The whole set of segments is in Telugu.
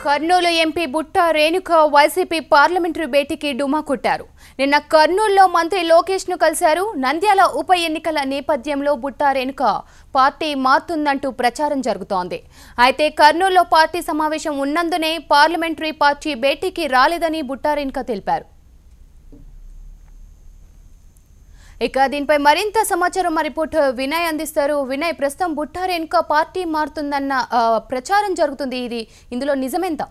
కర్నూలు ఎంపీ బుట్ట రేణుక వైసీపీ పార్లమెంటరీ భేటీకి డుమా కొట్టారు. నిన్న కర్నూలులో మంత్రి లోకేష్ ను కలిశారు. నంద్యాల ఉప ఎన్నికల నేపథ్యంలో బుట్ట రేణుక పార్టీ మారుతుందంటూ ప్రచారం జరుగుతోంది. అయితే కర్నూలులో పార్టీ సమావేశం ఉన్నందునే పార్లమెంటరీ పార్టీ భేటీకి రాలేదని బుట్ట రేణుక తెలిపారు. ఇక దీనిపై మరింత సమాచారం మా రిపోర్టర్ వినయ్ అందిస్తారు. వినయ్, ప్రస్తుతం బుట్ట రేణుక పార్టీ మారుతుందన్న ప్రచారం జరుగుతుంది. ఇందులో నిజమేంత?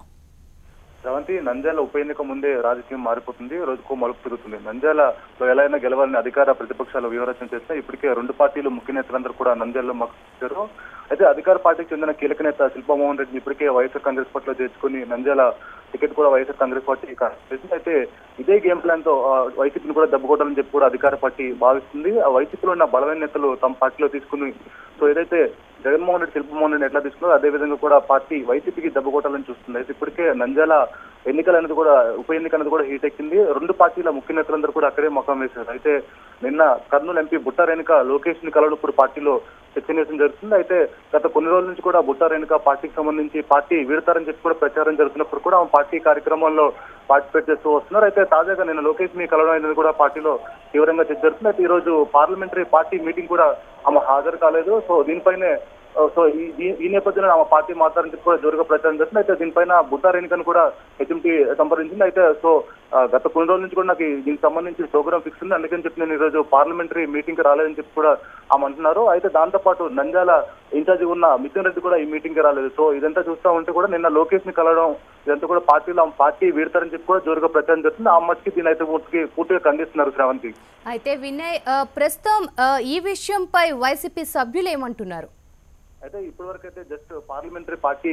శ్రవంతి, నంద్యాల ఉప ఎన్నిక ముందే రాజకీయం మారిపోతుంది. రోజుకో మలుపు తిరుగుతుంది. నంద్యాలలో ఎలా అయినా గెలవాలని అధికార ప్రతిపక్షాలు వ్యూహరచన చేస్తే ఇప్పటికే రెండు పార్టీలు ముఖ్య నేతలందరూ కూడా నంద్యాలలో మక్కుతారు. అయితే అధికార పార్టీకి చెందిన కీలక నేత శిల్పామోహన్ రెడ్డిని ఇప్పటికే వైఎస్ఆర్ కాంగ్రెస్ పార్టీలో చేర్చుకుని నంద్యాల టికెట్ కూడా వైఎస్ఆర్ కాంగ్రెస్ పార్టీ అయితే ఇదే గేమ్ ప్లాన్ తో వైసీపీని కూడా దెబ్బకొట్టాలని చెప్పి కూడా అధికార పార్టీ భావిస్తుంది. ఆ వైసీపీలో ఉన్న బలమైన నేతలు తమ పార్టీలో తీసుకుని ఏదైతే జగన్మోహన్ రెడ్డి శిల్పమోహన్ రెడ్డి ఎట్లా తీసుకున్నారో అదే విధంగా కూడా పార్టీ వైసీపీకి దెబ్బకొట్టాలని చూస్తుంది. అయితే ఇప్పటికే నంద్యాల ఎన్నికలు అనేది కూడా ఉప ఎన్నిక అనేది కూడా హీట్ ఎక్కింది. రెండు పార్టీల ముఖ్య నేతలందరూ కూడా అక్కడే ముఖం వేశారు. అయితే నిన్న కర్నూలు ఎంపీ బుట్ట రేణుక లోకేష్ ని కలవడం ఇప్పుడు పార్టీలో చర్చనీయం జరుగుతుంది. అయితే గత కొన్ని రోజుల నుంచి కూడా బుట్ట రేణుక పార్టీకి సంబంధించి పార్టీ వీడతారని చెప్పి కూడా ప్రచారం జరుగుతున్నప్పుడు కూడా ఆమె పార్టీ కార్యక్రమాల్లో పార్టిసిపేట్ చేస్తూ వస్తున్నారు. అయితే తాజాగా నిన్న లోకేష్ ని కలవడం అనేది కూడా పార్టీలో తీవ్రంగా చర్చ జరుగుతుంది. అయితే ఈ రోజు పార్లమెంటరీ పార్టీ మీటింగ్ కూడా ఆమె హాజరు కాలేదు. దీనిపైనే ఈ నేపథ్యంలో ఆమె పార్టీ మాట్లాడని చెప్పి కూడా జోరుగా ప్రచారం చేస్తుంది. అయితే దీనిపైన బుట్ట రేణుకను కూడా హెచ్ఎంటీ సంప్రదించింది. అయితే గత కొన్ని రోజుల నుంచి కూడా నాకు దీనికి సంబంధించి ప్రోగ్రామ్ ఫిక్స్ ఉంది, అందుకని చెప్పి నేను ఈ రోజు పార్లమెంటరీ మీటింగ్ కి రాలేదని చెప్పి కూడా ఆమె అంటున్నారు. అయితే దాంతో పాటు నంద్యాల ఇన్ఛార్జి ఉన్న మిథున్ రెడ్డి కూడా ఈ మీటింగ్ కి రాలేదు. ఇదంతా చూస్తా ఉంటే కూడా నిన్న లోకేష్ ని కలవడం ఇదంతా కూడా పార్టీలో పార్టీ వీడతారని చెప్పి కూడా జోరుగా ప్రచారం చేస్తుంది. ఆ మట్టికి దీని అయితే పూర్తిగా ఖండిస్తున్నారు శ్రావంతి. అయితే వినయ్, ప్రస్తుతం ఈ విషయంపై వైసీపీ సభ్యులు ఏమంటున్నారు? అయితే ఇప్పటి వరకు అయితే జస్ట్ పార్లమెంటరీ పార్టీ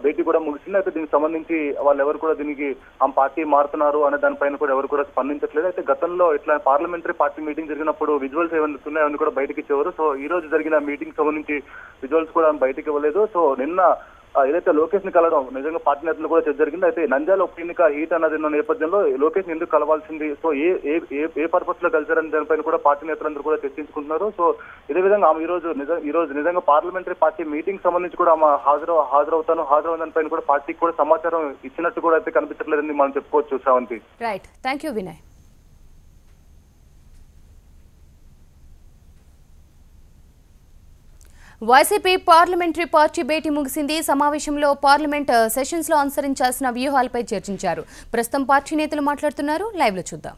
భేటీ కూడా ముగిసింది. అయితే దీనికి సంబంధించి వాళ్ళు ఎవరు కూడా దీనికి ఆ పార్టీ మారుతున్నారు అనే దానిపైన కూడా ఎవరు కూడా స్పందించట్లేదు. అయితే గతంలో ఇట్లా పార్లమెంటరీ పార్టీ మీటింగ్ జరిగినప్పుడు విజువల్స్ ఏమైనా ఉన్నాయో అవన్నీ కూడా బయటకి ఇచ్చేవారు. ఈ రోజు జరిగిన మీటింగ్ సంబంధించి విజువల్స్ కూడా బయటకి ఇవ్వలేదు. నిన్న ఏదైతే లోకేష్ ని కలవడం నిజంగా పార్టీ నేతలు కూడా జరిగింది. అయితే నంద్యాల ఉప ఎన్నిక హీట్ అన్నది ఉన్న నేపథ్యంలో లోకేష్ ని ఎందుకు కలవాల్సింది, ఏ పర్పస్ లో కలిసారని దానిపైన కూడా పార్టీ నేతలందరూ కూడా చర్చించుకుంటున్నారు. ఇదే విధంగా ఆమె ఈ రోజు నిజంగా పార్లమెంటరీ పార్టీ మీటింగ్ సంబంధించి కూడా ఆమె హాజరవుతాను పైన కూడా పార్టీకి కూడా సమాచారం ఇచ్చినట్టు కూడా అయితే కనిపించట్లేదని మనం చెప్పుకోవచ్చు Sravanthi. Right, thank you Vinay. YCP parliamentary party భేటీ ముగిసింది. సమావేశంలో పార్లమెంట్ సెషన్స్ లో అనుసరించాల్సిన వ్యూహాలపై చర్చించారు. ప్రస్తుతం పార్టీ నేతలు మాట్లాడుతున్నారు. లైవ్ లో చూద్దాం.